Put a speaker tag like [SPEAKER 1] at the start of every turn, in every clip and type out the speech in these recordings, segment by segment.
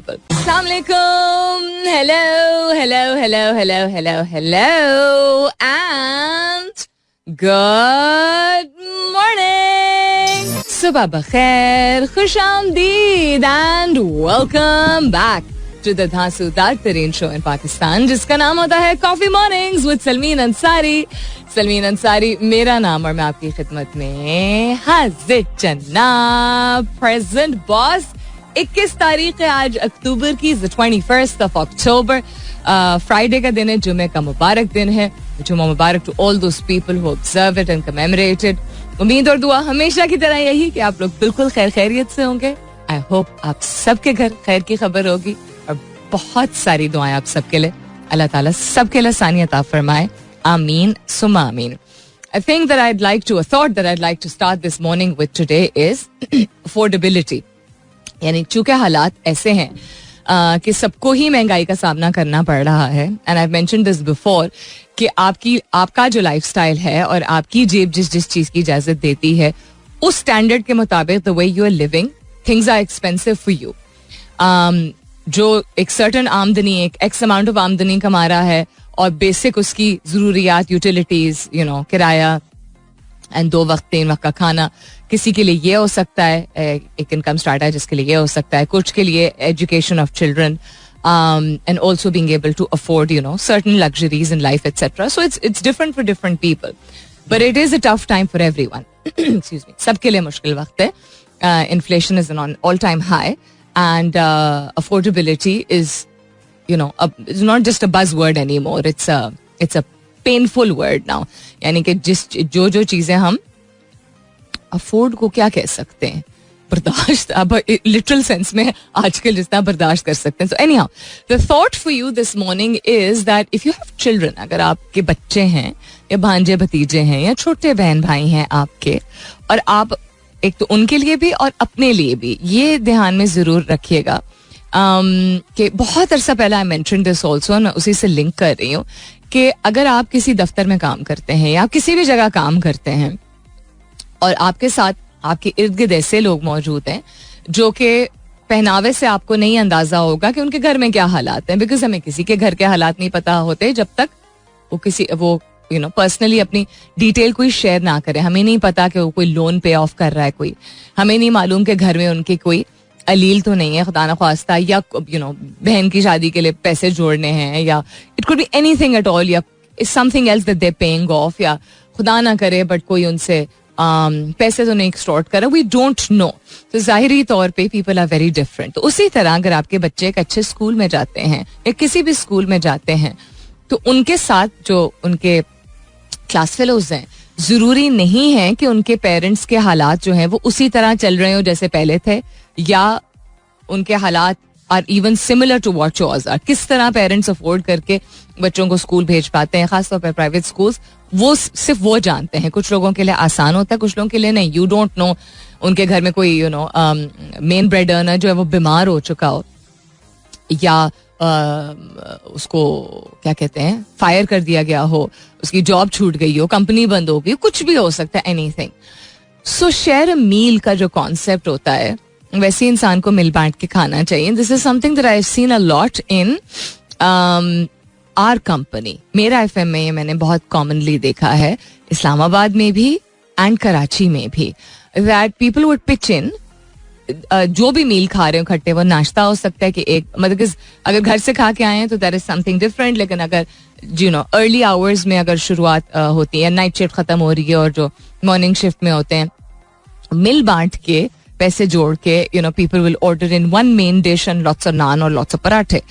[SPEAKER 1] people. Assalamu alaikum. Hello, and good morning. Subah bakhair, khush aamdeed, and welcome back to the धांसूदार तरीन show in Pakistan, जिसका नाम होता है coffee mornings with Salmeen Ansari. Salmeen Ansari मेरा नाम और मैं आपकी खिदमत में हाजिर जनाब. Present boss. 21 तारीख है आज अक्टूबर की, 21st of October. फ्राइडे का दिन है, जुमे का मुबारक दिन है. जुमा मुबारक to all those people who observe it and commemorate it. उम्मीद और दुआ हमेशा की तरह यही कि आप लोग बिल्कुल खैर खैरियत से होंगे. आई होप आप सबके घर खैर की खबर होगी और बहुत सारी दुआएं आप सबके लिए. अल्लाह ताला सबके लिए आसानियत अता फरमाए. आमीन सुमा आमीन. I think that I'd like to, a thought that I'd like to start this morning with today is affordability. यानी चूंकि हालात ऐसे हैं कि सबको ही महंगाई का सामना करना पड़ रहा है. And I mentioned this before कि आपका जो लाइफस्टाइल है और आपकी जेब जिस चीज की इजाजत देती है, उस स्टैंडर्ड के मुताबिक the way you are living, things are expensive for you. जो एक सर्टन आमदनी, एक एक्स अमाउंट ऑफ आमदनी कमा रहा है और बेसिक उसकी जरूरियात, यूटिलिटीज, किराया एंड 2 वक्त 3 वक्त का खाना, किसी के लिए ये हो सकता है एक इनकम स्टार्ट है, जिसके लिए ये हो सकता है, कुछ के लिए education of children and also being able to afford certain luxuries in life etcetera. So it's different for different people, but it is a tough time for everyone. Excuse me. सबके लिए मुश्किल वक्त है. Inflation is on all time high and affordability is it's not just a buzzword anymore. It's a painful word now. यानी कि जो चीजें हम अफोर्ड को क्या कह सकते हैं, बर्दाश्त, अब लिटरल सेंस में आजकल जितना बर्दाश्त कर सकते हैं. So anyhow, the thought for you this morning is that if you have children, अगर आपके बच्चे हैं या भांजे भतीजे हैं या छोटे बहन भाई हैं आपके, और आप एक तो उनके लिए भी और अपने लिए भी ये ध्यान में जरूर रखिएगा कि बहुत अरसा पहले आई मेंशन दिस ऑल्सो, मैं उसी से लिंक कर रही हूँ कि अगर आप किसी दफ्तर में काम करते हैं या आप किसी भी जगह काम करते हैं और आपके साथ आपके इर्द गिर्द ऐसे लोग मौजूद हैं जो कि पहनावे से आपको नहीं अंदाजा होगा कि उनके घर में क्या हालात हैं, बिकॉज हमें किसी के घर के हालात नहीं पता होते जब तक वो पर्सनली अपनी डिटेल कोई शेयर ना करे. हमें नहीं पता कि वो कोई लोन पे ऑफ कर रहा है, कोई हमें नहीं मालूम कि घर में उनके कोई अलील तो नहीं है खुदा न ख्वास्ता, या बहन की शादी के लिए पैसे जोड़ने हैं, या it could be anything at all, या something else that they paying off, या खुदा ना करे बट कोई उनसे पैसे तो नहीं एक्सटॉर्ट कर रहा. We don't know. तो जाहिरी तौर पे पीपल आर वेरी डिफरेंट. तो उसी तरह अगर आपके बच्चे एक अच्छे स्कूल में जाते हैं या किसी भी स्कूल में जाते हैं, तो उनके साथ जो उनके क्लास फेलोज हैं, जरूरी नहीं है कि उनके पेरेंट्स के हालात जो हैं वो उसी तरह चल रहे हो जैसे पहले थे, या उनके हालात are even similar to what yours are. किस तरह पेरेंट्स अफोर्ड करके बच्चों को स्कूल भेज पाते हैं, खासतौर पर प्राइवेट स्कूल्स, वो सिर्फ वो जानते हैं. कुछ लोगों के लिए आसान होता है, कुछ लोगों के लिए नहीं. यू डोंट नो उनके घर में कोई मेन ब्रेड अर्नर जो है वो बीमार हो चुका हो, या उसको क्या कहते हैं फायर कर दिया गया हो, उसकी जॉब छूट गई हो, कंपनी बंद हो गई, कुछ भी हो सकता है, anything. So share a meal का जो कॉन्सेप्ट होता है, वैसे इंसान को मिल बांट के खाना चाहिए. This is something that I have seen a lot in our company. मेरा एफएम में ये मैंने बहुत कॉमनली देखा है, इस्लामाबाद में भी एंड कराची में भी, दैट पीपल वुड पिच इन. जो भी मील खा रहे हो खट्टे, वो नाश्ता हो सकता है कि एक, मतलब अगर घर से खा के आए हैं तो दैट इज समथिंग डिफरेंट. लेकिन अगर अर्ली आवर्स में अगर शुरुआत होती है, नाइट शिफ्ट खत्म हो रही है और जो मॉर्निंग शिफ्ट में होते हैं, मिल बांट के पैसे जोड़ के people will order in one main dish and lots of naan और लॉट्स ऑफ पराठे.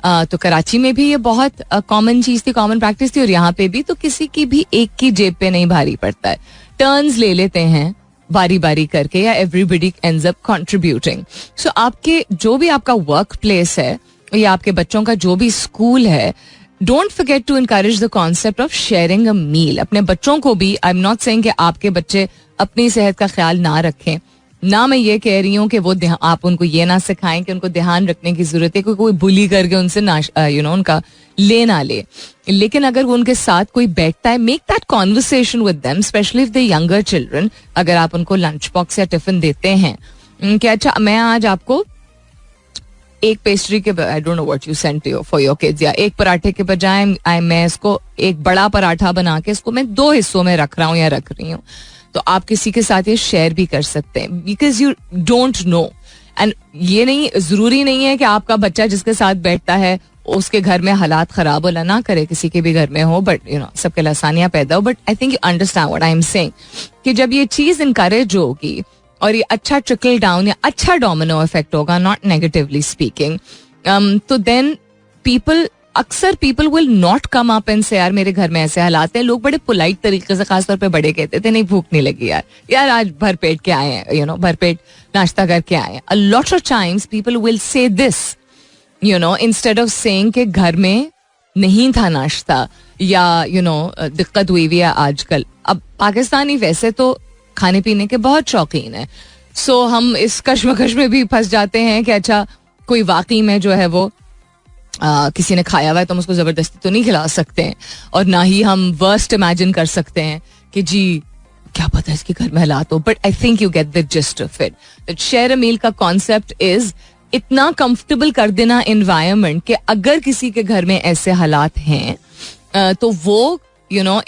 [SPEAKER 1] तो कराची में भी ये बहुत कॉमन चीज थी, कॉमन प्रैक्टिस थी, और यहाँ पे भी. तो किसी की भी एक की जेब पे नहीं भारी पड़ता है, टर्न्स ले लेते हैं बारी बारी करके, या एवरीबडी एंड्स अप कंट्रीब्यूटिंग. सो आपके जो भी आपका वर्क प्लेस है या आपके बच्चों का जो भी स्कूल है, don't forget to encourage the concept of sharing a meal. अपने बच्चों को भी, आई एम नॉट सेइंग कि आपके बच्चे अपनी सेहत का ख्याल ना रखें, ना मैं ये कह रही हूँ कि वो आप उनको ये ना सिखाएं कि उनको ध्यान रखने की जरूरत है, कोई बुली करके उनसे उनका ले ना ले. लेकिन अगर वो उनके साथ कोई बैठता है, make that conversation with them, specially if the younger children. अगर आप उनको लंच बॉक्स या टिफिन देते हैं कि अच्छा मैं आज आपको एक पेस्ट्री के, I don't know what you sent for your kids, या एक पराठे के बजाय मैं इसको एक बड़ा पराठा बना के इसको मैं 2 हिस्सों में रख रहा हूँ या रख रही हूँ, तो आप किसी के साथ ये शेयर भी कर सकते हैं, because you don't know. And ये नहीं, जरूरी नहीं है कि आपका बच्चा जिसके साथ बैठता है उसके घर में हालात खराब होला ना करे, किसी के भी घर में हो, बट यू नो सबके लिए आसानियां पैदा हो. But I think you understand what I am saying, कि जब ये चीज इनकरेज होगी और ये अच्छा ट्रिकल डाउन या अच्छा डोमिनो इफेक्ट होगा, नॉट नेगेटिवली स्पीकिंग, तो देन अक्सर people will not come up and से यार मेरे घर में ऐसे हालात हैं. लोग बड़े पोलाइट तरीके से, खासतौर पे बड़े कहते थे नहीं भूख नहीं लगी यार आज भर पेट के आए हैं, यू नो भर पेट नाश्ता करके आए हैं. अ lot of times people will say this, you know, instead of saying कि घर में नहीं था नाश्ता या यू नो दिक्कत हुई हुई है आजकल. अब पाकिस्तानी वैसे तो खाने पीने के बहुत शौकीन है, सो हम इस कश्मकश में भी फंस जाते हैं कि अच्छा कोई वाकई में जो है वो किसी ने खाया हुआ है तो हम उसको जबरदस्ती तो नहीं खिला सकते हैं, और ना ही हम वर्स्ट इमेजिन कर सकते हैं कि जी क्या पता इसके घर में हालात हो. But I think you get the gist of it. That share a meal का कॉन्सेप्ट इज इतना कंफर्टेबल कर देना एनवायरनमेंट कि अगर किसी के घर में ऐसे हालात हैं तो वो यू नो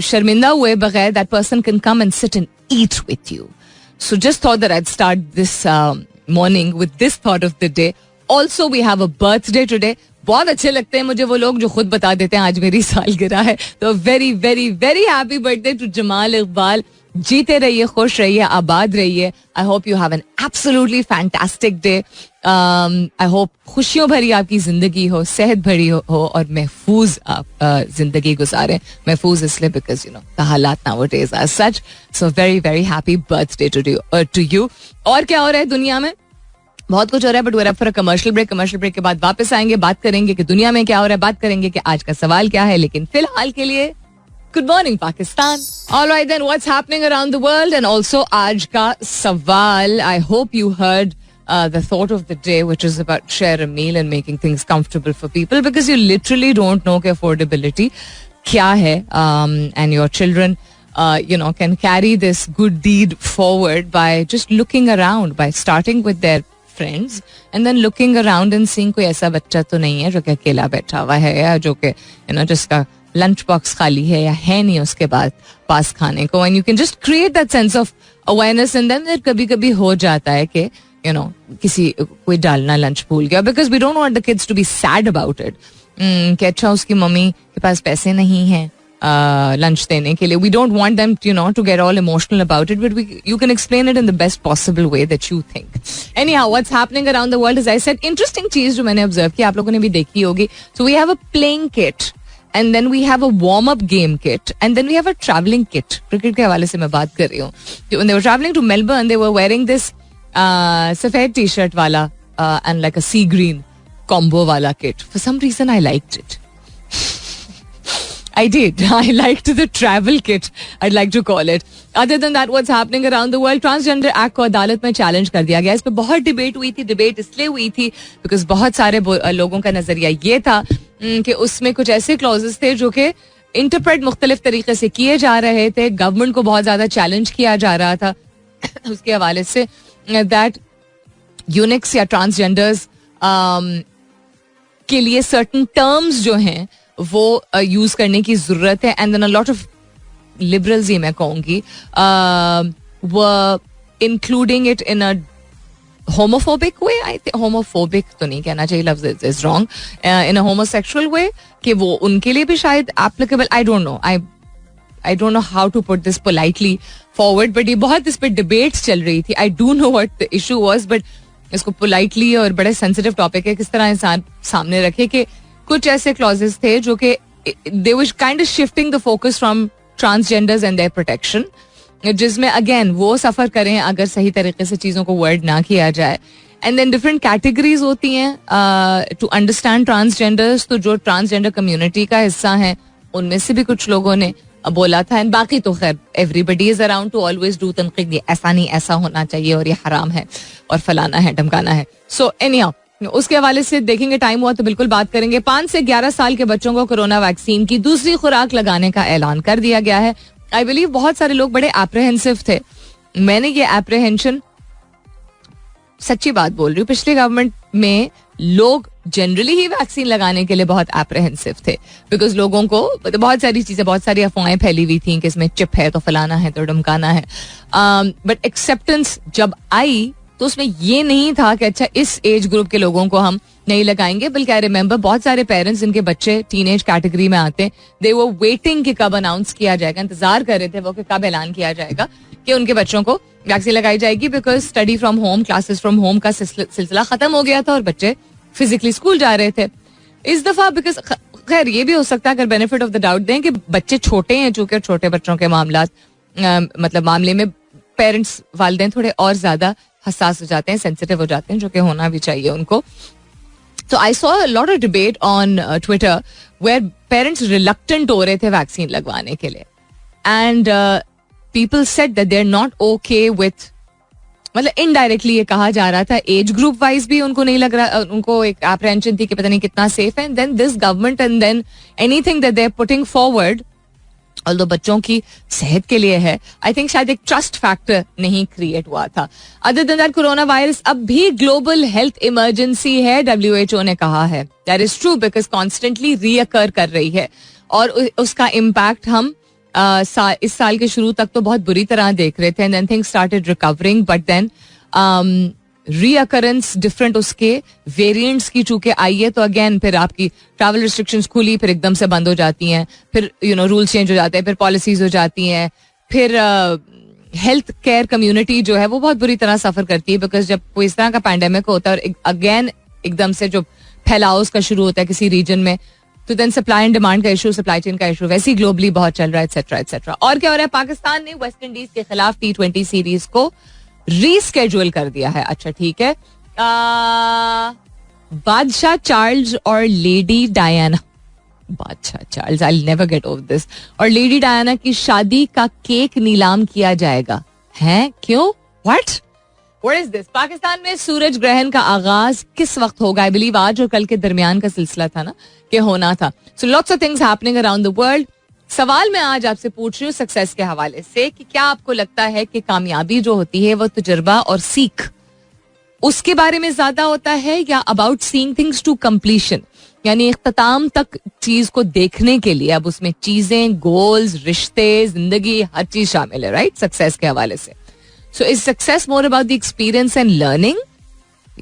[SPEAKER 1] शर्मिंदा हुए बगैर that person can come and sit and eat with you. So just thought that I start this morning with this thought of the day. Also we have a birthday today. बहुत अच्छे लगते हैं मुझे वो लोग जो खुद बता देते हैं आज मेरी सालगिरह है. तो very very very happy birthday to Jamal Iqbal. जीते रहिए, खुश रहिए, आबाद रहिए. I hope you have an absolutely fantastic day. I hope खुशियों भरी आपकी जिंदगी हो, सेहत भरी हो और महफूज आप जिंदगी गुजारें. महफूज इसलिए बिकॉज यू नो द हालात nowadays are such. So very very happy birthday to you. और क्या हो रहा है दुनिया में? बहुत कुछ हो रहा है, but we are up for a commercial break. Commercial break के बाद वापस आएंगे, बात करेंगे कि दुनिया में क्या हो रहा है, बात करेंगे कि आज का सवाल क्या है. लेकिन फिलहाल के लिए good morning Pakistan. Alright then, what's happening around the world and also आज का सवाल. I hope you heard the thought of the day, which is about share a meal and making things comfortable for people, because you literally don't know कि affordability क्या है, and your children you know can carry this good deed forward by just looking around, by starting with their friends and then looking around and seeing कोई ऐसा बच्चा तो नहीं है जो कि अकेला बैठा हुआ है या जो कि यू नो जिसका लंच बॉक्स खाली है या है नहीं उसके बाद पास खाने को. And you can just create that sense of awareness in them. कभी कभी हो जाता है कि यू नो किसी कोई डालना लंच भूल गया, because we don't want the kids to be sad about it कि अच्छा उसकी मम्मी के पास पैसे नहीं हैं लंच देने के लिए. We don't want them you know to get all emotional about it, but you can explain it in the best possible way that you think. Anyhow, what's happening around the world, as I said, interesting चीज जो मैंने observe की, आप लोगों ने भी देखी होगी. So we have a playing kit and then we have a warm up game kit and then we have a traveling kit. Cricket के हवाले से मैं बात कर रही हूँ. When they were traveling to Melbourne, they were wearing this सफेद T-shirt वाला and like a sea green combo वाला kit. For some reason I liked it. I did. I liked the travel kit, I'd like to call it. Other than that, what's happening around the world? Transgender Act को अदालत में challenge कर दिया गया. इस पे बहुत डिबेट हुई थी. डिबेट इसलिए हुई थी बिकॉज बहुत सारे लोगों का नजरिया ये था कि उसमें कुछ ऐसे क्लॉजेस थे जो कि इंटरप्रेट मुख्तलिफ तरीके से किए जा रहे थे. गवर्नमेंट को बहुत ज्यादा चैलेंज किया जा रहा था उसके हवाले से दैट यूनिक्स या ट्रांसजेंडर्स के लिए सर्टन टर्म्स जो हैं वो यूज करने की जरूरत है. And then a lot of liberals ही मैं कहूंगी were including it in a homophobic way. I think homophobic तो नहीं कहना चाहिए, लफ्ज is wrong, in a homosexual way कि वो उनके लिए भी शायद applicable. I don't know. I don't know how to put this politely forward, but ये बहुत इस पे debates चल रही थी. I do know what the issue was, but इसको politely और बड़े sensitive topic है किस तरह इंसान सामने रखे कि कुछ ऐसे clauses थे जो कि they were kind of shifting the focus from transgenders and their protection, जिसमें अगेन वो सफर करें अगर सही तरीके से चीज़ों को वर्ड ना किया जाए. एंड देन डिफरेंट कैटेगरीज होती हैं टू अंडरस्टैंड ट्रांसजेंडर्स. तो जो ट्रांसजेंडर कम्युनिटी का हिस्सा है उनमें से भी कुछ लोगों ने बोला था. एंड बाकी तो खैर everybody is around two always do तनकीद, ऐसा नहीं ऐसा होना चाहिए और ये हराम है और फलाना है ढमकाना है. सो एनीहाउ, उसके हवाले से देखेंगे, टाइम हुआ तो बिल्कुल बात करेंगे. 5 से 11 साल के बच्चों को कोरोना वैक्सीन की दूसरी खुराक लगाने का ऐलान कर दिया गया है. आई बिलीव बहुत सारे लोग बड़े एप्रीहेंसिव थे. मैंने ये एप्रीहेंशन सच्ची बात बोल रही हूँ, पिछले गवर्नमेंट में लोग जनरली ही वैक्सीन लगाने के लिए बहुत एप्रहेंसिव थे, बिकॉज लोगों को बहुत सारी चीजें, बहुत सारी अफवाहें फैली हुई थी कि इसमें चिप है तो फलाना है तो ढमकाना है. बट एक्सेप्टेंस जब आई तो उसमें ये नहीं था कि अच्छा इस एज ग्रुप के लोगों को हम नहीं लगाएंगे. बल्कि आई रिमेंबर बहुत सारे पेरेंट्स जिनके बच्चे टीनेज कैटेगरी में आते, दे वो वेटिंग कि कब अनाउंस किया जाएगा, इंतजार कर रहे थे वो कि कब ऐलान किया जाएगा कि उनके बच्चों को वैक्सीन लगाई जाएगी. Because study from home, classes from home का सिलसिला खत्म हो गया था और बच्चे फिजिकली स्कूल जा रहे थे. इस दफा बिकॉज खैर ये भी हो सकता है, अगर बेनिफिट ऑफ द डाउट दें कि बच्चे छोटे हैं, चूंकि छोटे बच्चों के मतलब मामले में पेरेंट्स, वालिदैन थोड़े और ज्यादा हसास हो जाते हैं, सेंसिटिव हो जाते हैं, जो कि होना भी चाहिए उनको. So I saw a lot of debate on Twitter where parents reluctant हो रहे थे वैक्सीन लगवाने के लिए, and people said that they're not okay with, मतलब इनडायरेक्टली ये कहा जा रहा था एज ग्रुप वाइज भी उनको नहीं लग रहा, उनको एक एप्रहेंशन थी कि पता नहीं कितना सेफ है. Then this government and then anything that they are putting forward, although बच्चों की सेहत के लिए है, आई थिंक शायद एक ट्रस्ट फैक्टर नहीं क्रिएट हुआ था. Other than that corona virus अब भी ग्लोबल हेल्थ इमरजेंसी है, WHO ने कहा है. That is true because constantly reoccur कर रही है और उसका इम्पैक्ट हम इस साल के शुरू तक तो बहुत बुरी तरह देख रहे थे. And then things started recovering, but then reoccurrence different उसके वेरिएंट्स की चूंकि आई है, तो अगेन फिर आपकी ट्रैवल रिस्ट्रिक्शंस खुली, फिर एकदम से बंद हो जाती हैं, फिर रूल्स चेंज हो जाते हैं, फिर पॉलिसीज हो जाती हैं, फिर हेल्थ केयर कम्युनिटी जो है वो बहुत बुरी तरह सफर करती है. बिकॉज जब कोई इस तरह का पैंडेमिक होता है और अगेन एकदम से जो फैलाव उसका शुरू होता है किसी रीजन में, तो देन सप्लाई एंड डिमांड का इशू, सप्लाई चेन का इशू वैसे ही ग्लोबली बहुत चल रहा है, एक्सेट्रा एक्सेट्रा. और क्या हो रहा है, पाकिस्तान ने वेस्ट इंडीज के खिलाफ T20 सीरीज को रीस्केड्यूल कर दिया है. अच्छा ठीक है, बादशाह चार्ल्स और लेडी डायना, बादशाह Charles, I will never get over this, और लेडी डायना की शादी का केक नीलाम किया जाएगा. हैं क्यों, व्हाट इज दिस? पाकिस्तान में सूरज ग्रहण का आगाज किस वक्त होगा? आई बिलीव आज और कल के दरमियान का सिलसिला था ना कि होना था. So lots of things happening around the world. सवाल मैं आज आपसे पूछ रही हूँ सक्सेस के हवाले से कि क्या आपको लगता है कि कामयाबी जो होती है वो तजुर्बा और सीख उसके बारे में ज्यादा होता है, या about seeing things to completion, यानी इख्तिताम तक चीज को देखने के लिए अब उसमें चीजें, गोल्स, रिश्ते, जिंदगी, हर चीज शामिल है, राइट? सक्सेस के हवाले से. So is success more about the experience and learning?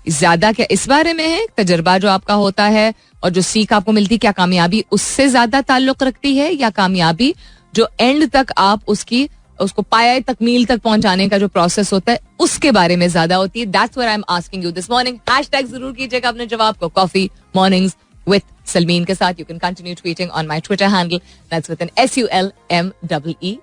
[SPEAKER 1] ज्यादा क्या इस बारे में है, तजर्बा जो आपका होता है और जो सीख आपको मिलती है, क्या कामयाबी उससे ज्यादा ताल्लुक रखती है, या कामयाबी जो एंड तक आप उसको पाया तकमील तक पहुंचाने का जो प्रोसेस होता है उसके बारे में ज्यादा होती है? That's what I am asking you this morning. Hashtag जरूर कीजिएगा अपने जवाब को कॉफी मॉर्निंग्स विद सलमीन के साथ. You can continue tweeting on my Twitter handle. That's with an SULMEEN.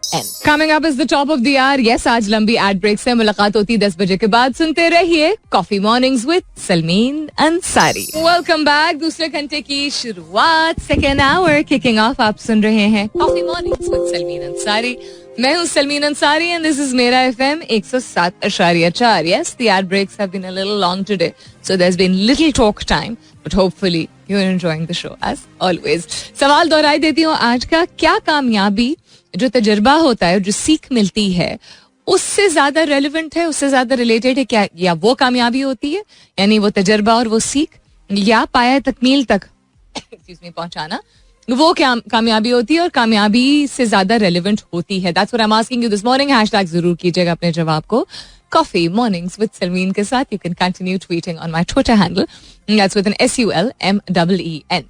[SPEAKER 1] Coming up is the top of the hour. Yes, आज लंबी add break से मुलाकात होती है 10 बजे के बाद. सुनते रहिए coffee mornings with Salmeen Ansari. Welcome back. दूसरे घंटे की शुरुआत, सेकेंड आवर किकिंग ऑफ. आप सुन रहे हैं coffee mornings with Salmeen Ansari. मैं हूं Salmeen Ansari and this is मेरा FM 107.4. Yes, the ad breaks have been a little long today, so there's been little talk time, but hopefully you're enjoying the show as always. सवाल दोहराई देती हूँ आज का, क्या कामयाबी जो तजुर्बा होता है, जो सीख मिलती है, उससे ज्यादा रेलिवेंट है, उससे ज्यादा रिलेटेड है क्या, या वो कामयाबी होती है, यानी वो तजुर्बा और वो सीख, या पाया तकमील तक पहुंचाना वो क्या कामयाबी होती है और कामयाबी से ज्यादा रेलिवेंट होती है? That's what I am asking you this morning. Hashtag जरूर कीजिएगा अपने जवाब को कॉफी मॉर्निंग्स विद सलमीन के साथ. You can continue tweeting on my Twitter handle, that's with an SULMEEN.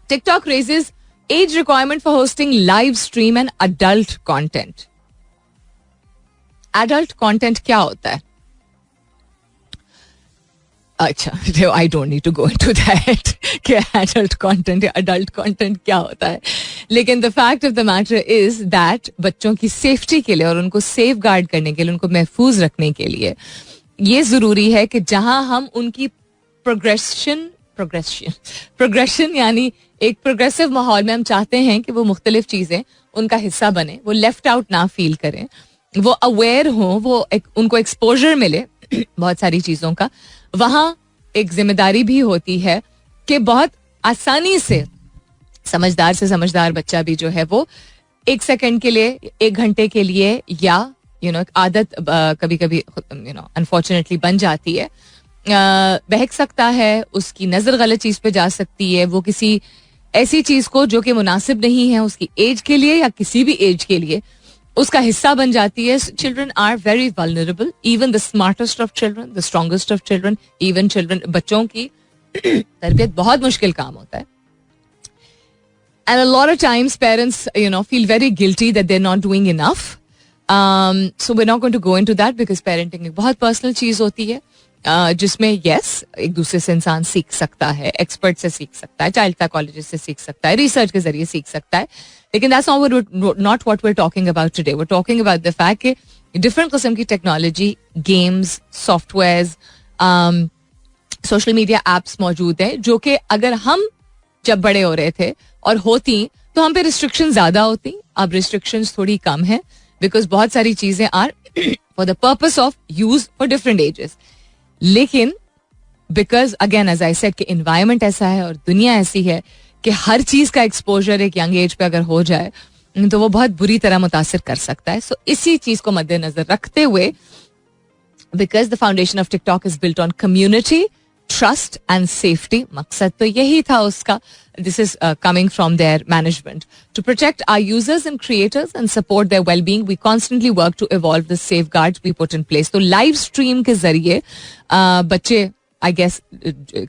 [SPEAKER 1] TikTok raises age requirement for hosting live stream and adult content. Adult content क्या होता है? अच्छा, I don't need to go into that कि adult content या adult content क्या होता है, लेकिन the fact of the matter is that बच्चों की सेफ्टी के लिए और उनको सेफ गार्ड करने के लिए, उनको महफूज रखने के लिए ये जरूरी है कि जहां हम उनकी प्रोग्रेशन यानी एक प्रोग्रेसिव माहौल में हम चाहते हैं कि वो मुख्तलिफ चीजें उनका हिस्सा बने, वो लेफ्ट आउट ना फील करें, वो अवेयर हों, वो उनको एक्सपोजर मिले बहुत सारी चीजों का. वहां एक जिम्मेदारी भी होती है कि बहुत आसानी से समझदार बच्चा भी जो है वो 1 सेकंड के लिए, 1 घंटे के लिए, या आदत कभी कभी अनफॉर्चुनेटली बन जाती है, बहक सकता है, उसकी नजर गलत चीज पे जा सकती है, वो किसी ऐसी चीज को जो कि मुनासिब नहीं है उसकी एज के लिए या किसी भी एज के लिए उसका हिस्सा बन जाती है. Children are very vulnerable, even the smartest of children, the strongest of children, even children. बच्चों की तरबियत बहुत मुश्किल काम होता है. And a lot of times parents, feel very guilty that they're not doing enough. So we're not going to go into that because parenting एक बहुत personal चीज होती है, जिसमें yes, एक दूसरे से इंसान सीख सकता है, एक्सपर्ट से सीख सकता है, चाइल्ड साइकोलॉजिस्ट से सीख सकता है, रिसर्च के जरिए सीख सकता है. लेकिन that's not what we're talking about today. We're talking about the fact कि different किस्म की technology, games, softwares, social media apps मौजूद है जो कि अगर हम जब बड़े हो रहे थे और होती तो हम पे रिस्ट्रिक्शन ज्यादा होती. अब रिस्ट्रिक्शंस थोड़ी कम है बिकॉज बहुत सारी चीजें are for the purpose of use for different ages. लेकिन because again as I said कि एनवायरमेंट ऐसा है और दुनिया ऐसी है कि हर चीज का एक्सपोजर एक यंग एज पे अगर हो जाए तो वो बहुत बुरी तरह मुतासिर कर सकता है. सो इसी चीज को मद्देनजर रखते हुए, because the foundation of TikTok is built on community, trust and safety, मकसद तो यही था उसका. This is coming from their management to protect our users and creators and support their wellbeing. We constantly work to evolve the safeguards we put in place. तो live stream के जरिए बच्चे, I guess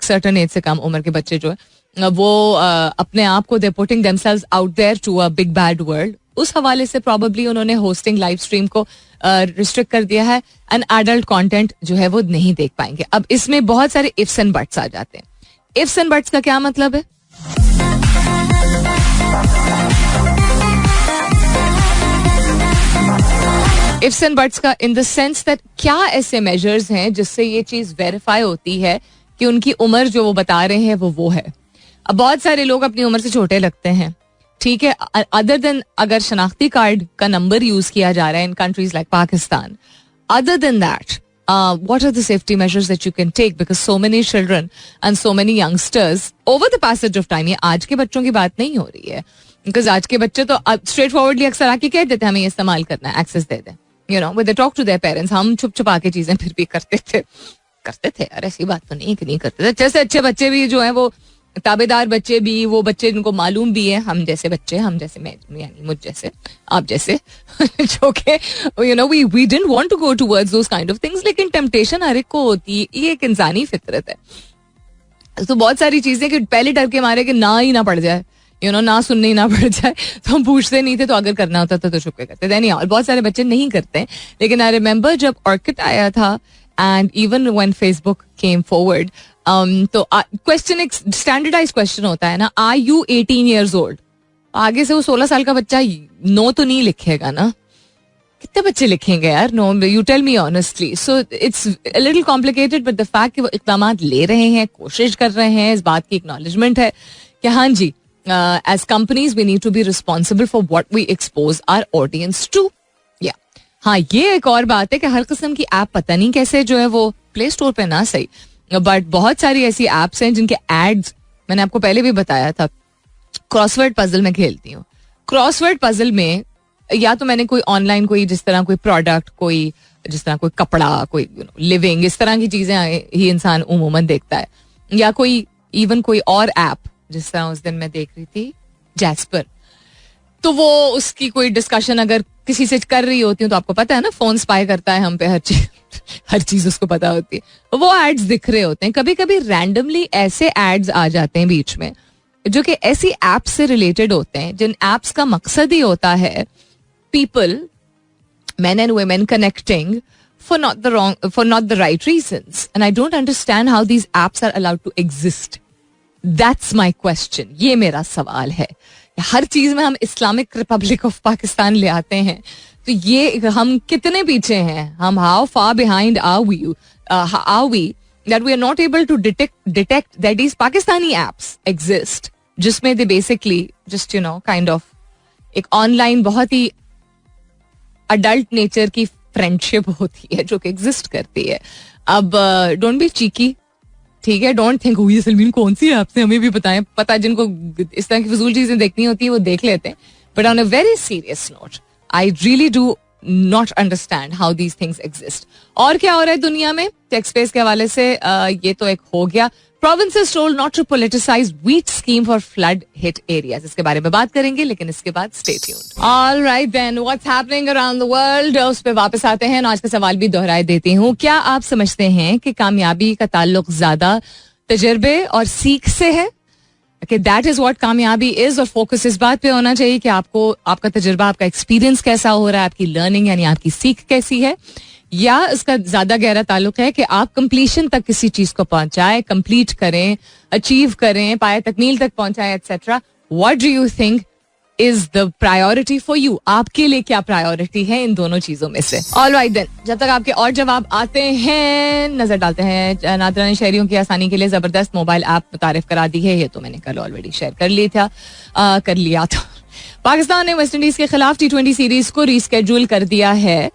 [SPEAKER 1] certain age से कम उम्र के बच्चे जो है वो अपने आप को they putting themselves out there to a big bad world. उस हवाले से प्रॉबेबली उन्होंने होस्टिंग लाइव स्ट्रीम को रिस्ट्रिक्ट कर दिया है एंड एडल्ट कंटेंट जो है वो नहीं देख पाएंगे. अब इसमें बहुत सारे इफ्स एंड बट्स आ जाते हैं. इफ्स एंड बट्स का क्या मतलब है? इफ्स एंड बट्स का इन द सेंस दैट क्या ऐसे मेजर्स हैं जिससे ये चीज वेरीफाई होती है कि उनकी उम्र जो वो बता रहे हैं वो है. अब बहुत सारे लोग अपनी उम्र से छोटे लगते हैं, ठीक है, अदर देन अगर शनाख्ती कार्ड का नंबर यूज किया जा रहा है in countries like Pakistan. Other than that, what are the safety measures that you can take because so many children and so many youngsters over the passage of time, ये आज के बच्चों की बात नहीं हो रही है, because आज के बच्चे तो स्ट्रेट फॉरवर्डली अक्सर आके कह देते हैं हमें ये इस्तेमाल करना है, एक्सेस दे दें, when they talk to their parents. हम छुप छुपा के चीजें फिर भी करते थे यार, ऐसी बात तो नहीं कि नहीं करते थे. जैसे अच्छे बच्चे भी जो है वो ताबेदार बच्चे भी, वो बच्चे जिनको मालूम भी है, हम जैसे बच्चे, हम जैसे मैं यानी मुझ जैसे, आप जैसे जो कि we didn't want to go towards those kind of things. लेकिन टेम्पटेशन हर एक को होती है, ये एक इंसानी फितरत है. तो बहुत सारी चीजें कि पहले डर के मारे कि ना ही ना पड़ जाए, ना सुनने ही ना पड़ जाए, तो हम पूछते नहीं थे. तो अगर करना होता था तो छुप के करते थे. नहीं, और बहुत सारे बच्चे नहीं करते. लेकिन आई रिमेंबर जब ऑर्किड आया था and even when Facebook came forward, तो क्वेश्चन एक स्टैंडर्डाइज क्वेश्चन होता है ना, आर यू 18 years old? आगे से वो 16 साल का बच्चा नो तो नहीं लिखेगा ना. कितने बच्चे लिखेंगे यार no? You tell me honestly. So it's a little complicated, but the fact कि वो इक़दाम ले रहे हैं, कोशिश कर रहे हैं, इस बात की एक्नॉलेजमेंट है कि हाँ जी, as companies we need to be responsible for what we expose our audience to. या हाँ, ये एक और बात है कि हर किस्म की ऐप पता नहीं कैसे जो है वो प्ले स्टोर पे ना सही, बट बहुत सारी ऐसी एप्स हैं जिनके एड्स, मैंने आपको पहले भी बताया था, क्रॉसवर्ड पजल में खेलती हूँ. क्रॉसवर्ड पजल में या तो मैंने कोई ऑनलाइन कोई जिस तरह कोई प्रोडक्ट, कोई जिस तरह कोई कपड़ा, कोई लिविंग, इस तरह की चीजें ही इंसान उमूमन देखता है, या कोई इवन कोई और ऐप, जिस तरह उस दिन मैं देख रही थी जैस्पर, तो वो उसकी कोई डिस्कशन अगर किसी से कर रही होती हूँ तो आपको पता है ना, फोन स्पाई करता है हम पे, हर चीज उसको पता होती है. वो एड्स दिख रहे होते हैं. कभी कभी रैंडमली ऐसे एड्स आ जाते हैं बीच में जो कि ऐसी एप्स से रिलेटेड होते हैं जिन एप्स का मकसद ही होता है people, men and women connecting for not the right reasons. And I don't understand how these apps are allowed to exist. That's my question. ये मेरा सवाल है. हर चीज में हम इस्लामिक रिपब्लिक ऑफ पाकिस्तान ले आते हैं, तो ये हम कितने पीछे हैं हम? How far behind are we that we are not able to detect that these Pakistani apps exist, जिसमें they basically just kind of एक ऑनलाइन बहुत ही अडल्ट नेचर की फ्रेंडशिप होती है जो कि एग्जिस्ट करती है. अब डोंट बी चीकी, ठीक है, डोंट थिंक हुई सलमीन कौन सी ऐप से, हमें भी बताएं. पता, जिनको इस तरह की फजूल चीजें देखनी होती है वो देख लेते हैं. But on a very serious note, I really do not understand how these things exist. और क्या हो रहा है दुनिया में टेक स्पेस के हवाले से? ये तो एक हो गया. Provinces told not to politicize wheat scheme for flood hit areas. इसके बारे में बात करेंगे, लेकिन इसके बाद stay tuned. All right then, what's happening around the world? उस पे वापस आते हैं. आज का सवाल भी दोहराए देती हूँ. क्या आप समझते हैं कि कामयाबी का ताल्लुक ज्यादा तजर्बे और सीख से है? Okay, that is what कामयाबी is. और फोकस इस बात पे होना चाहिए कि आपको आपका तजर्बा, आपका एक्सपीरियंस कैसा हो रहा है, आपकी लर्निंग यानी आपकी सीख कैसी है, या इसका ज्यादा गहरा ताल्लुक है कि आप कंप्लीशन तक किसी चीज को पहुंचाएं, कंप्लीट करें, अचीव करें, पाए तकमील तक पहुंचाएं, etcetera. What do you think is the priority for you? आपके लिए क्या प्रायोरिटी है इन दोनों चीजों में से? ऑलराइट देन, जब तक आपके और जवाब आते हैं, नजर डालते हैं. नादरा ने शहरियों की आसानी के लिए जबरदस्त मोबाइल ऐप मुतारिफ करा दी है. ये तो मैंने कल ऑलरेडी शेयर कर लिया था. पाकिस्तान ने वेस्ट इंडीज के खिलाफ T20 सीरीज को रीस्केड्यूल कर दिया है.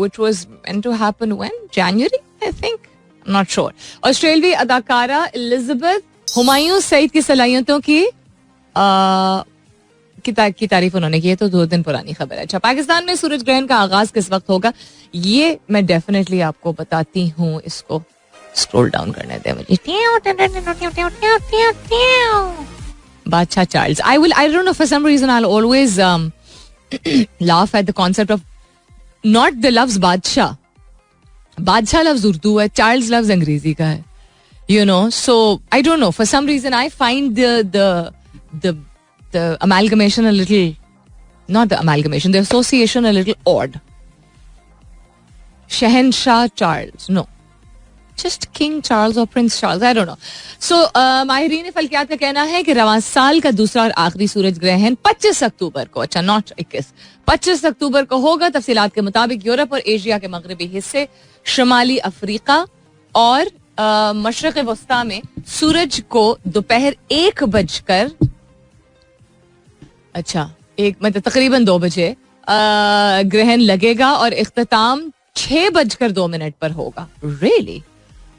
[SPEAKER 1] Which was meant to happen when? January, I think. I'm not sure. ऑस्ट्रेलियाई अदाकारा एलिजाबेथ हुमायूं सईद की सलाहियतों की तारीफ उन्होंने की है. तो 2 दिन पुरानी खबर है. अच्छा, पाकिस्तान में सूरज ग्रहण का आगाज किस वक्त होगा? ये मैं डेफिनेटली आपको बताती हूँ. इसको स्क्रॉल डाउन करने दे मुझे. बादशाह Charles. I don't know, for some reason I'll always laugh at the concept of not the लफ्ज बादशाह. बादशाह लफ्ज उर्दू है, चार्ल्स लफ्ज अंग्रेजी का है. You know, so I don't know, for some reason I find the amalgamation a little, not the amalgamation, the association a little odd. शहनशाह Charles, no, just King Charles or Prince Charles, I don't know. So माहिरीन फल्कियात का कहना है कि रवां साल का दूसरा और आखिरी सूरज ग्रहण 25 अक्टूबर को, अच्छा नॉट 21, 25 अक्टूबर को होगा. तफसीलात के मुताबिक यूरोप और एशिया के मगरबी हिस्से, शुमाली अफ्रीका और मशरक़ वस्ता में सूरज को दोपहर 1 बजकर, अच्छा 1 मतलब तकरीबन 2 बजे ग्रहण लगेगा और इख्तिताम 6:02 पर होगा. Really?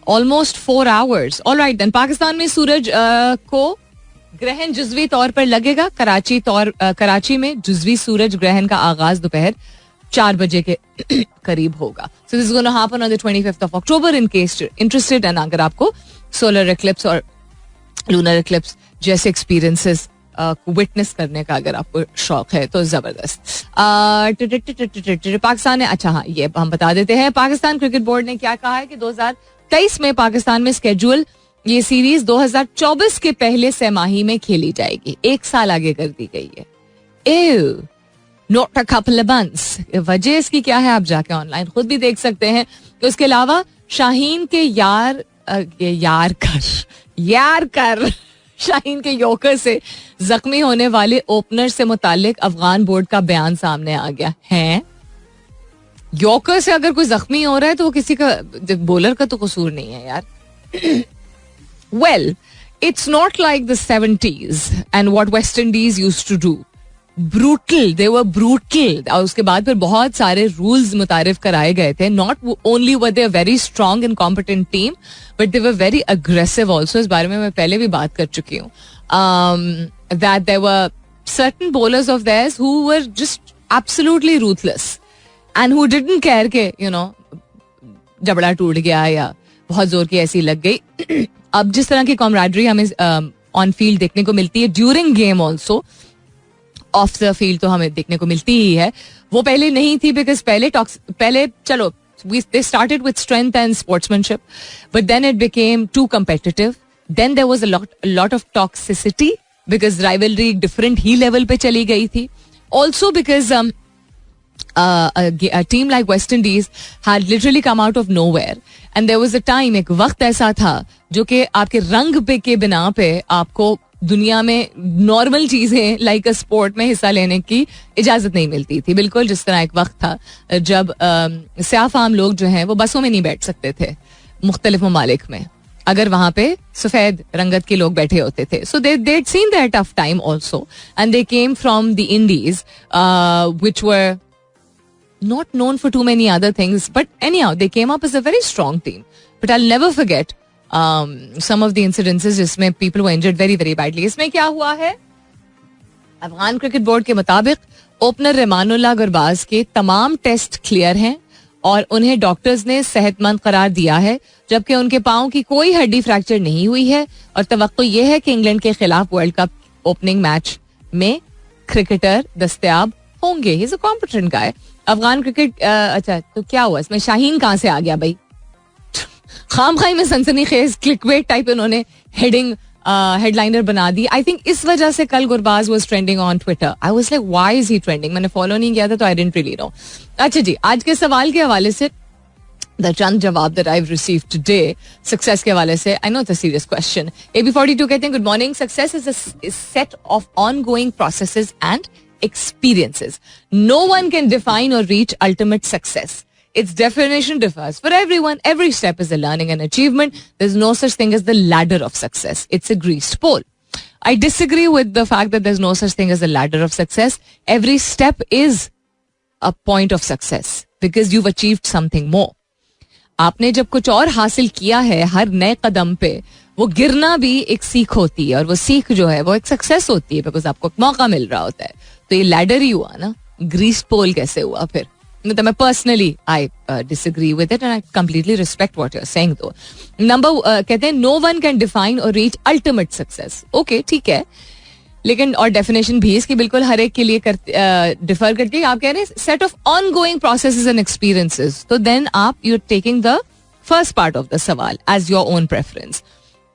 [SPEAKER 1] Almost 4 hours. Alright then, Pakistan में सूरज को ग्रहण जुज़वी तौर पर लगेगा. कराची में जुज़वी सूरज ग्रहण का आगाज दोपहर 4 बजे के करीब होगा. So this is gonna happen on the 25th of October in case you're interested. And अगर आपको सोलर एक्लिप्स और लूनर एक्लिप्स जैसे एक्सपीरियंसेस विटनेस करने का अगर आपको शौक है तो जबरदस्त. पाकिस्तान ने, अच्छा हाँ ये हम बता देते हैं, पाकिस्तान क्रिकेट बोर्ड ने क्या कहा है कि 2023 में पाकिस्तान में स्केड्यूल ये सीरीज 2024 के पहले सहमाही में खेली जाएगी. 1 साल आगे कर दी गई है. Ew, not a couple of months. वजह इसकी क्या है आप जाके ऑनलाइन खुद भी देख सकते हैं. उसके अलावा शाहीन के यार कर शाहीन के यॉर्कर से जख्मी होने वाले ओपनर से मुतालिक अफगान बोर्ड का बयान सामने आ गया है. यॉर्कर से अगर कोई जख्मी हो रहा है तो वो किसी का, बॉलर का तो कसूर नहीं है यार. Well, it's not like the 70s and what West Indies used to do. Brutal, they were brutal. और उसके बाद फिर बहुत सारे रूल्स मुतारिफ कराए गए थे. Not only were they very strong and competent team, but they were very aggressive also. इस बारे में मैं पहले भी बात कर चुकी हूँ. That there were certain bowlers of theirs who were just absolutely ruthless and who didn't care के यू नो जबड़ा टूट गया या बहुत जोर की ऐसी लग गई. अब जिस तरह की कॉमराडरी हमें ऑन फील्ड देखने को मिलती है, during game also, of the field तो हमें देखने को मिलती ही है, वो पहले नहीं थी. बिकॉज पहले चलो they started with strength and sportsmanship, but then it became too competitive. Then there was a lot of toxicity because rivalry different he level पे चली गई थी. Also because a team like West Indies had literally come out of nowhere, and there was a time, एक वक्त ऐसा था जो कि आपके रंग पे के बिना पे आपको दुनिया में नॉर्मल चीजें लाइक अ स्पोर्ट में हिस्सा लेने की इजाजत नहीं मिलती थी. बिल्कुल जिस तरह एक वक्त था जब स्याफाम लोग जो हैं वो बसों में नहीं बैठ सकते थे मुख्तलिफ ममालिक में, अगर वहां पे सफेद रंगत के लोग बैठे होते थे. सो they'd seen their tough time also, and they came from the Indies, which were not known for too many other things, but anyhow they came up as a very strong team. But I'll never forget some of the incidences जिसमें people were injured very very badly. इसमें क्या हुआ है, Afghan cricket board के मुताबिक opener Rahmanullah Gurbaz के तमाम test clear हैं और उन्हें डॉक्टर्स ने सेहतमंद करार दिया है, जबकि उनके पांव की कोई हड्डी फ्रैक्चर नहीं हुई है और तवक्को यह है कि इंग्लैंड के खिलाफ वर्ल्ड कप ओपनिंग मैच में क्रिकेटर दस्तयाब होंगे. He is a competent guy. Afghan cricket अच्छा तो क्या हुआ इसमें, शाहीन कहाँ से आ गया भाई? खाम खाई में सनसनीखेज क्लिकबेट टाइप इन्होंने हेडलाइनर बना दी. आई थिंक इस वजह से कल Gurbaz was trending on Twitter. I was like why is he trending? मैंने फॉलो नहीं किया था तो आई डिडंट रियली नो. अच्छा जी, आज के सवाल के हवाले से द चंद जवाब that I have received today success के हवाले से. I know it's a serious question. AB42 कहते हैं good morning. Success is a set of ongoing processes and experiences. No one can define or reach ultimate success. Its definition differs for everyone. Every step is a learning and achievement. There's no such thing as the ladder of success. It's a greased pole. I disagree with the fact that there's no such thing as a ladder of success. Every step is a point of success because you've achieved something more. आपने जब कुछ और हासिल किया है हर नए कदम पे, वो गिरना भी एक सीख होती है और वो सीख जो है वो एक सक्सेस होती है बिकॉज आपको एक मौका मिल रहा होता है. तो ये लैडर ही हुआ ना, ग्रीस पोल कैसे हुआ फिर? मतलब मैं personally I disagree with it and I completely respect what you are saying. दो नंबर कहते हैं नो वन कैन डिफाइन और रीच अल्टीमेट सक्सेस. ओके ठीक है, लेकिन और डेफिनेशन भी इसकी बिल्कुल हर एक के लिए डिफर करती है. आप कह रहे हैं set of ongoing processes and experiences, तो देन आप you are taking the first part of the सवाल एज योर ओन प्रेफरेंस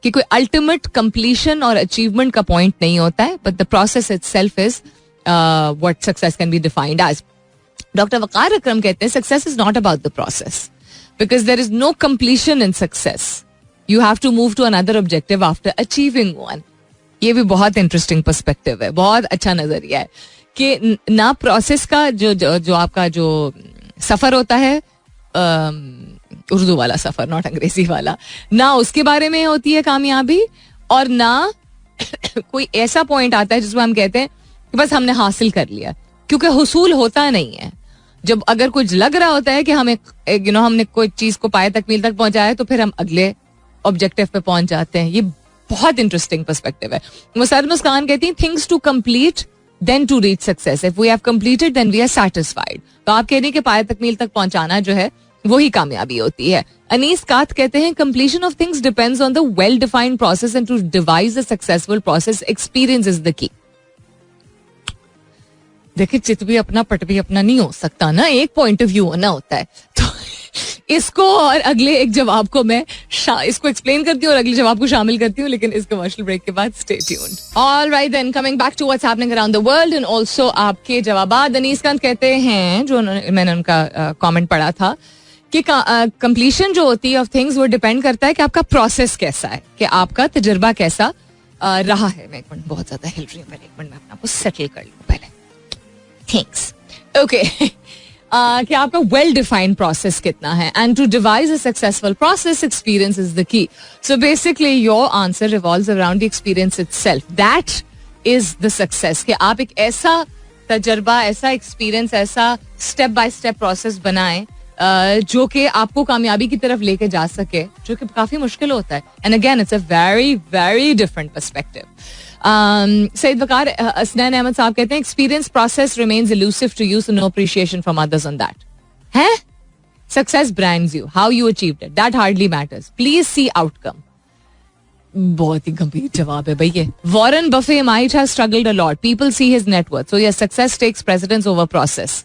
[SPEAKER 1] कि कोई अल्टीमेट कंप्लीशन और अचीवमेंट का पॉइंट नहीं होता है, but the process itself is what success can be defined as. Doctor Waqar Akram कहते हैं success is not about the process because there is no completion in success. You have to move to another objective after achieving one. ये भी बहुत interesting perspective है, बहुत अच्छा नजरिया है कि ना प्रोसेस का जो आपका जो सफर होता है, उर्दू वाला सफर नॉट अंग्रेजी वाला, ना उसके बारे में होती है कामयाबी और ना कोई ऐसा पॉइंट आता है जिसमें हम कहते हैं कि बस हमने हासिल कर लिया, क्योंकि हुसूल होता नहीं है. जब अगर कुछ लग रहा होता है कि हमें हमने कोई चीज को पाए तकमील तक पहुंचाया तो फिर हम अगले ऑब्जेक्टिव पे पहुंच जाते हैं. ये बहुत इंटरेस्टिंग पर्सपेक्टिव है. मुसरत मुस्कान कहती हैं things to complete then to reach success. If we have completed then we are satisfied. तो आप कह रही हैं कि पाए तकमील तक पहुंचाना जो है वही कामयाबी होती है. अनीस कात कहते हैं completion of things depends on the well defined process and to devise a successful process experience is the key. देखिए चित भी अपना पट भी अपना नहीं हो सकता ना, एक पॉइंट ऑफ व्यू होना होता है. तो इसको और अगले एक जवाब को मैं इसको एक्सप्लेन करती हूँ और अगले जवाब को शामिल करती हूँ, लेकिन इस कमर्शियल ब्रेक के बाद stay tuned. Alright then, coming back to what's happening around the world and also आपके जवाबात. अनीस कांत कहते हैं, जो मैंने उनका कमेंट पढ़ा था कि कंप्लीशन जो होती है ऑफ थिंग्स वो डिपेंड करता है कि आपका प्रोसेस कैसा है, कि आपका तजुर्बा कैसा रहा है. मैं एक मिनट बहुत ज्यादा हिल रही हूँ, पहले एक मिनट मैं अपना को सेटल कर लूँ पहले. थैंक्स. ओके, कि आपका वेल डिफाइंड प्रोसेस कितना है. And to devise a successful process experience is the key. So basically your answer revolves around the experience itself. That is the success, कि आप एक ऐसा तजर्बा, ऐसा एक्सपीरियंस, ऐसा स्टेप बाय स्टेप प्रोसेस बनाएं जो कि आपको कामयाबी की तरफ लेके जा सके, जो कि काफी मुश्किल होता है. And again it's a very very different perspective. Syed Waqar Hasnain Ahmed साहब कहते हैं experience process remains elusive to you, so no appreciation from others on that. है success brands you, how you achieved it that hardly matters, please see outcome. बहुत ही गंभीर जवाब है भाई ये. Warren Buffett might have struggled a lot, people see his net worth, so yes success takes precedence over process.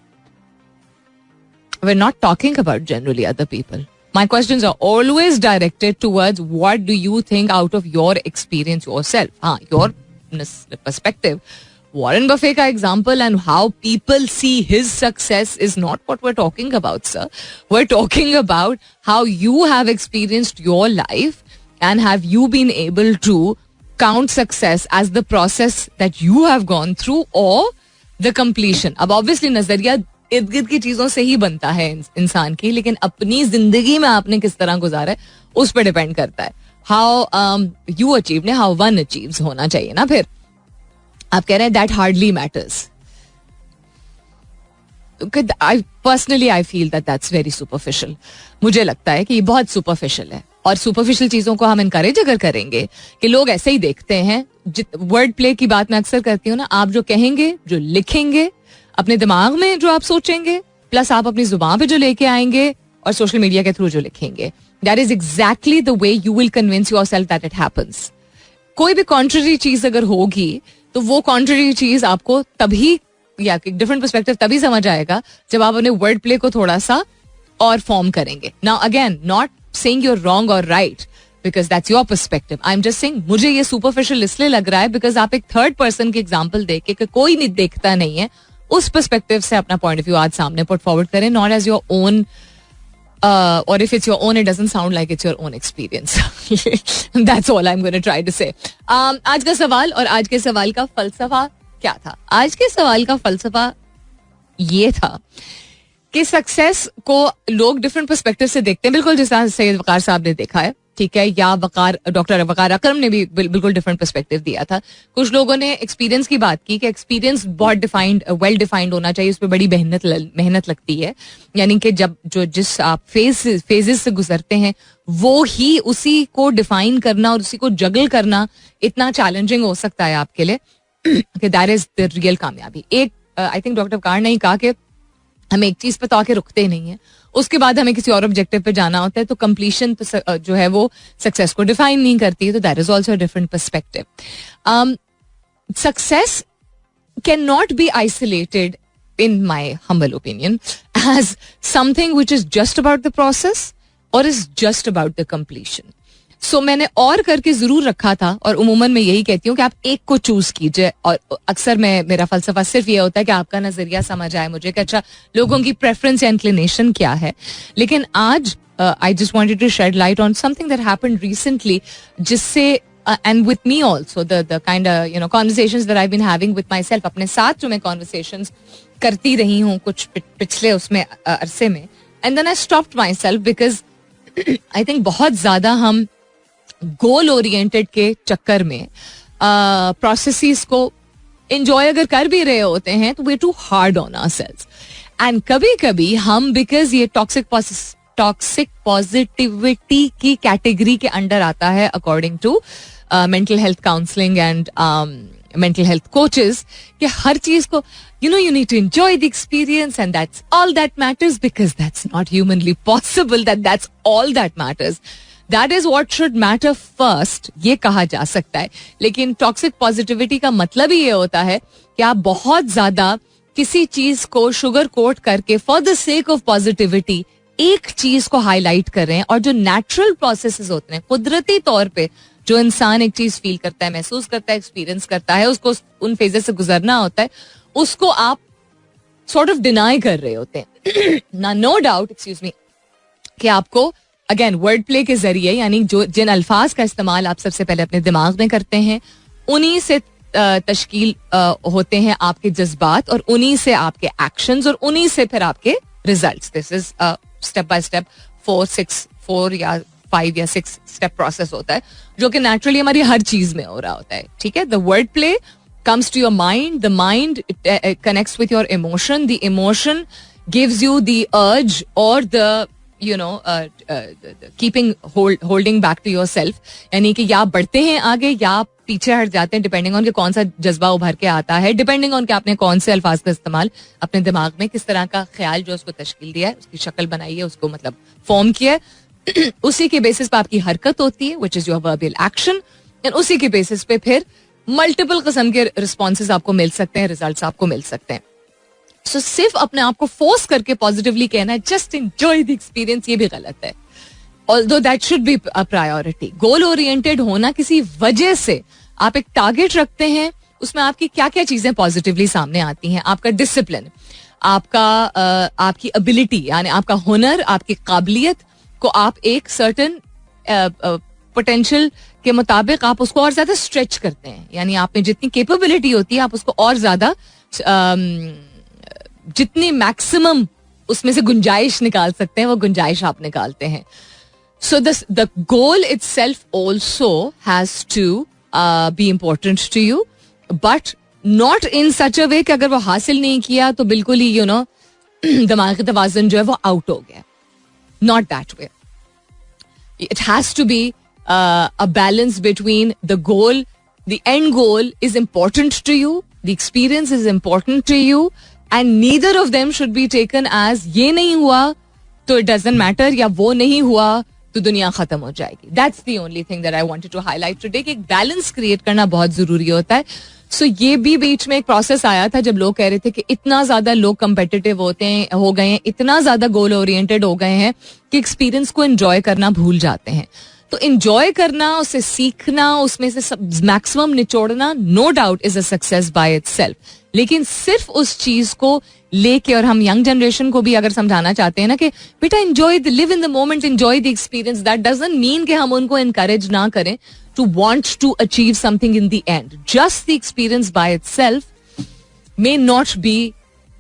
[SPEAKER 1] We're not talking about generally other people. My questions are always directed towards what do you think out of your experience yourself. Your perspective. Warren Buffett का example and how people see his success is not what we're talking about, sir. We're talking about how you have experienced your life and have you been able to count success as the process that you have gone through or the completion. अब obviously नजरिया इर्द गिर्द की चीजों से ही बनता है इंसान की, लेकिन अपनी जिंदगी में आपने किस तरह गुजारा है उस पर डिपेंड करता है. हाउ यू अचीव ने हाउ वन अचीव्स होना चाहिए ना. फिर आप कह रहे हैं that hardly matters. Personally I feel that that's very superficial. मुझे लगता है कि ये बहुत सुपरफिशियल है और सुपरफिशियल चीजों को हम इनकरेज अगर करेंगे कि लोग ऐसे ही देखते हैं. वर्ड प्ले की बात मैं अक्सर करती हूँ ना, आप जो कहेंगे, जो लिखेंगे, अपने दिमाग में जो आप सोचेंगे, प्लस आप अपनी जुबान पे जो लेके आएंगे और सोशल मीडिया के थ्रू जो लिखेंगे, that is exactly the way you will convince yourself that it happens. कोई भी कॉन्ट्ररी चीज अगर होगी तो वो कॉन्ट्ररी चीज आपको तभी, या डिफरेंट पर्सपेक्टिव तभी समझ आएगा जब आप अपने वर्ड प्ले को थोड़ा सा और फॉर्म करेंगे. Now again, not saying you're wrong और right because that's your perspective. I am just saying मुझे ये सुपरफिशियल इसलिए लग रहा है बिकॉज आप एक थर्ड पर्सन की एग्जाम्पल देख के कोई नहीं देखता नहीं है, उस पर्सपेक्टिव से अपना पॉइंट ऑफ व्यू आज सामने पुट फॉरवर्ड करें, not as your own. Or if it's your own, it doesn't sound like it's your own experience. That's all I'm going to try to say. आज का सवाल और आज के सवाल का फलसफा क्या था? आज के सवाल का फलसफा ये था कि सक्सेस को लोग डिफरेंट पर्सपेक्टिव से देखते हैं, बिल्कुल जिस तरह सैयद वकार साहब ने देखा है, ठीक है, या डॉक्टर वकार अकरम ने भी बिल्कुल डिफरेंट पर्सपेक्टिव दिया था. कुछ लोगों ने एक्सपीरियंस की बात की कि एक्सपीरियंस बहुत डिफाइंड, वेल डिफाइंड होना चाहिए, उस पर बड़ी मेहनत लगती है, यानी कि जब जिस आप फेजेस से गुजरते हैं वो ही उसी को डिफाइन करना और उसी को जगल करना इतना चैलेंजिंग हो सकता है आपके लिए कि दैट इज द रियल कामयाबी. एक आई थिंक डॉक्टर वकार ने ही कहा कि हम एक चीज पे तो आके रुकते ही नहीं है, उसके बाद हमें किसी और ऑब्जेक्टिव पे जाना होता है, तो कंप्लीशन तो जो है वो सक्सेस को डिफाइन नहीं करती है. तो that is also different perspective. Success can not be isolated in my humble opinion as something which is just about the process or is just about the completion. So मैंने और करके जरूर रखा था, और उमूमन मैं यही कहती हूँ कि आप एक को चूज कीजिए, और अक्सर मेरा फलसफा सिर्फ ये होता है कि आपका नजरिया समझ आए मुझे कि अच्छा लोगों की प्रेफरेंस या इंक्लिनेशन क्या है. लेकिन आज I just wanted to shed light on something that happened recently, जिससे and with me also the kind of conversations that I've been having with myself, अपने साथ जो मैं conversations करती रही हूँ कुछ पिछले उसमें अरसे में, and then I stopped myself because I think बहुत ज्यादा हम गोल ओरिएंटेड के चक्कर में प्रोसेसेस को एंजॉय अगर कर भी रहे होते हैं तो way too hard on ourselves. And कभी कभी हम, बिकॉज ये टॉक्सिक पॉजिटिविटी की कैटेगरी के अंडर आता है according to mental health counselling and mental health coaches, कि हर चीज को you need to enjoy the experience and that's all that matters, because that's not humanly possible that that's all that matters. That is what should matter first, ये कहा जा सकता है. लेकिन टॉक्सिक पॉजिटिविटी का मतलब ही ये होता है कि आप बहुत ज्यादा किसी चीज को शुगर कोट करके for the sake of positivity एक चीज को हाईलाइट कर रहे हैं, और जो नेचुरल प्रोसेसेस होते हैं, कुदरती तौर पे जो इंसान एक चीज फील करता है, महसूस करता है, एक्सपीरियंस करता है, उसको उन फेजेस से गुजरना होता है, उसको आप सॉर्ट ऑफ डिनाई कर रहे होते हैं ना. नो डाउट, एक्सक्यूज मी, कि आपको अगेन वर्ड प्ले के जरिए, यानी जो जिन अल्फाज का इस्तेमाल आप सबसे पहले अपने दिमाग में करते हैं, उन्हीं से तश्कील होते हैं आपके जज्बात, और उन्हीं से आपके एक्शंस, और उन्हीं से फिर आपके results. This is step by step 4 या 5 या 6 स्टेप प्रोसेस होता है, जो कि नेचुरली हमारी हर चीज में हो रहा होता है. ठीक है, the word play comes to your mind, the mind connects with your emotion, the emotion gives you the urge or the holding back to yourself, यानी कि या आप बढ़ते हैं आगे या आप पीछे हट जाते हैं, डिपेंडिंग ऑन कि कौन सा जज्बा उभर के आता है, डिपेंडिंग ऑन कि आपने कौन से अल्फाज का इस्तेमाल अपने दिमाग में, किस तरह का ख्याल जो उसको तश्कील दिया है, उसकी शक्ल बनाई है, उसको मतलब फॉर्म किया है. उसी के बेसिस पे आपकी हरकत होती है, which is your verbal action, and उसी के बेसिस पे फिर मल्टीपल किस्म के रिस्पॉन्सेज आपको मिल सकते हैं, रिजल्ट्स आपको मिल सकते हैं. सो सिर्फ अपने आप को फोर्स करके पॉजिटिवली कहना है जस्ट एंजॉय द एक्सपीरियंस, ये भी गलत है. Although that should be a priority. Goal oriented होना, किसी वजह से आप एक टारगेट रखते हैं, उसमें आपकी क्या क्या चीजें पॉजिटिवली सामने आती हैं. आपका डिसिप्लिन, आपकी एबिलिटी, यानी आपका हुनर, आपकी काबिलियत को आप एक सर्टन पोटेंशियल के मुताबिक आप उसको और ज्यादा स्ट्रेच करते हैं, यानी आप में जितनी कैपेबिलिटी होती है आप उसको और ज्यादा, जितनी मैक्सिमम उसमें से गुंजाइश निकाल सकते हैं वो गुंजाइश आप निकालते हैं. So the goal itself also has to be important to you, but not in such a way कि अगर वो हासिल नहीं किया तो बिल्कुल ही दिमागी तवाज़ुन जो है वो आउट हो गया. Not that way. It has to be a balance between the goal, the end goal is important to you, the experience is important to you, and neither of them should be taken as ये नहीं हुआ तो it doesn't matter, या वो नहीं हुआ तो दुनिया खत्म हो जाएगी. That's the only thing that I wanted to highlight today कि एक बैलेंस क्रिएट करना बहुत जरूरी होता है. सो ये भी बीच में एक प्रोसेस आया था जब लोग कह रहे थे कि इतना ज्यादा लोग कंपेटिटिव हो गए हैं, इतना ज्यादा गोल ओरिएंटेड हो गए हैं कि एक्सपीरियंस को एंजॉय करना भूल जाते हैं. तो एंजॉय करना, उसे सीखना, उसमें से मैक्सिमम निचोड़ना, no doubt is a success by itself. लेकिन सिर्फ उस चीज को लेके, और हम यंग जनरेशन को भी अगर समझाना चाहते हैं ना कि बेटा enjoy the, live in the moment, enjoy the experience, that doesn't mean कि हम उनको एनकरेज ना करें to want to achieve something in the end. Just the experience by itself may not be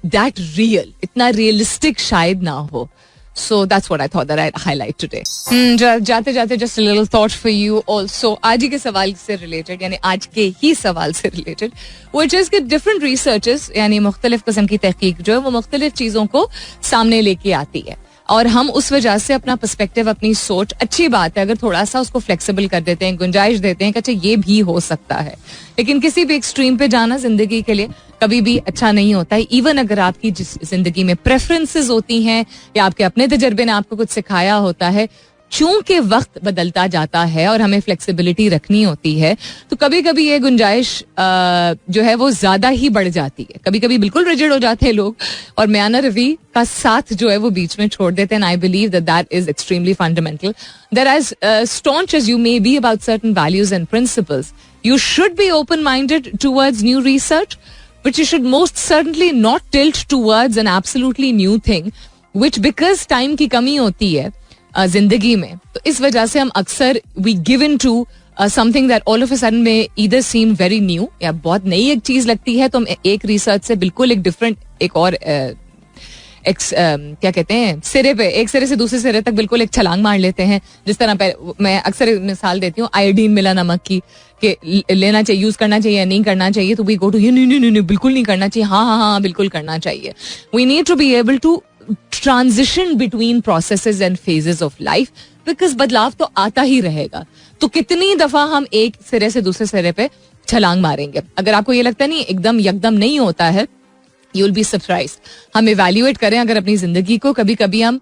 [SPEAKER 1] that real, इतना realistic शायद ना हो. So that's what I thought that I'd highlight today. जाते जाते just a little thought for you also. आज ही के सवाल से related, यानी आज के ही सवाल से related, which is कि different researches, यानी मुख्तलिफ किस्म की तहकीक जो है वो मुख्तलिफ चीज़ों को सामने लेके आती है, और हम उस वजह से अपना पर्सपेक्टिव, अपनी सोच, अच्छी बात है अगर थोड़ा सा उसको फ्लेक्सिबल कर देते हैं, गुंजाइश देते हैं कि अच्छा ये भी हो सकता है. लेकिन किसी भी एक्सट्रीम पे जाना जिंदगी के लिए कभी भी अच्छा नहीं होता है. इवन अगर आपकी जिस जिंदगी में प्रेफरेंसेस होती हैं या आपके अपने तजर्बे ने आपको कुछ सिखाया होता है, चूंकि वक्त बदलता जाता है और हमें फ्लेक्सिबिलिटी रखनी होती है, तो कभी कभी ये गुंजाइश जो है वो ज्यादा ही बढ़ जाती है. कभी कभी बिल्कुल रिजिड हो जाते हैं लोग और म्याना रवि का साथ जो है वो बीच में छोड़ देते हैं. I believe that that is extremely fundamental. That as staunch as you may be about certain values and principles, you should be open-minded towards new research, but you should most certainly not tilt towards an absolutely new thing, which because time की कमी होती है जिंदगी में, तो इस वजह से हम अक्सर we give in to something that all of a sudden में ईदर सीम वेरी न्यू, या बहुत नई एक चीज लगती है तो हम एक रिसर्च से बिल्कुल एक डिफरेंट, एक और क्या कहते हैं, सिरे पे, एक सिरे से दूसरे सिरे तक बिल्कुल एक छलांग मार लेते हैं. जिस तरह मैं अक्सर मिसाल देती हूँ आयोडीन मिला नमक की, कि लेना चाहिए, यूज करना चाहिए, नहीं करना चाहिए, तो वी गो टू ये नहीं बिल्कुल नहीं करना चाहिए, हाँ हाँ हाँ बिल्कुल करना चाहिए. We need to be able to transition between processes and phases of life, because बदलाव तो आता ही रहेगा. तो कितनी दफा हम एक सिरे से दूसरे सिरे पे छलांग मारेंगे. अगर आपको ये लगता नहीं एकदम यकदम नहीं होता है, यू विल बी सरप्राइज्ड. हम इवैल्यूएट करें अगर अपनी जिंदगी को, कभी कभी हम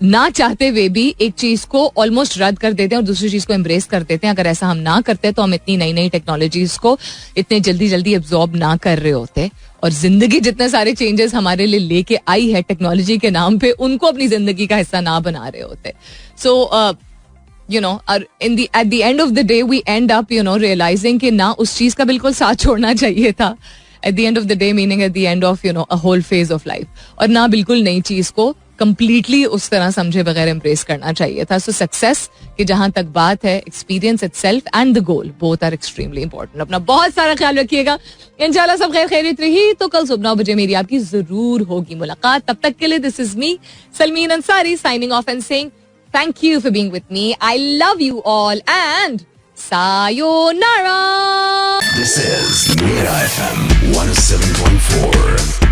[SPEAKER 1] ना चाहते हुए भी एक चीज को ऑलमोस्ट रद्द कर देते हैं और दूसरी चीज को एम्ब्रेस कर देते हैं. अगर ऐसा हम ना करते तो हम इतनी नई नई टेक्नोलॉजीज को इतने जल्दी जल्दी एब्जॉर्ब ना कर रहे होते, और जिंदगी जितने सारे चेंजेस हमारे लिए लेके आई है टेक्नोलॉजी के नाम पे, उनको अपनी जिंदगी का हिस्सा ना बना रहे होते. सो you know, at the end of the day we end up, you know, realizing कि ना उस चीज का बिल्कुल साथ छोड़ना चाहिए था. At the end of the day meaning at the end of, you know, a whole phase of life, और ना बिल्कुल नई चीज को कंप्लीटली उस तरह समझे बगैर एम्ब्रेस करना चाहिए था. सो सक्सेस की जहां तक बात है, experience itself and the goal both are extremely important. अपना बहुत सारा ख्याल रखिएगा. इंशाल्लाह सब खैर खैरियत रही तो कल सुबह 9 बजे मेरी आपकी जरूर होगी मुलाकात. तब तक के लिए this is me Salmeen Ansari signing off and saying thank you for being with me. I love you all and sayonara.
[SPEAKER 2] This is Mira FM 107.4.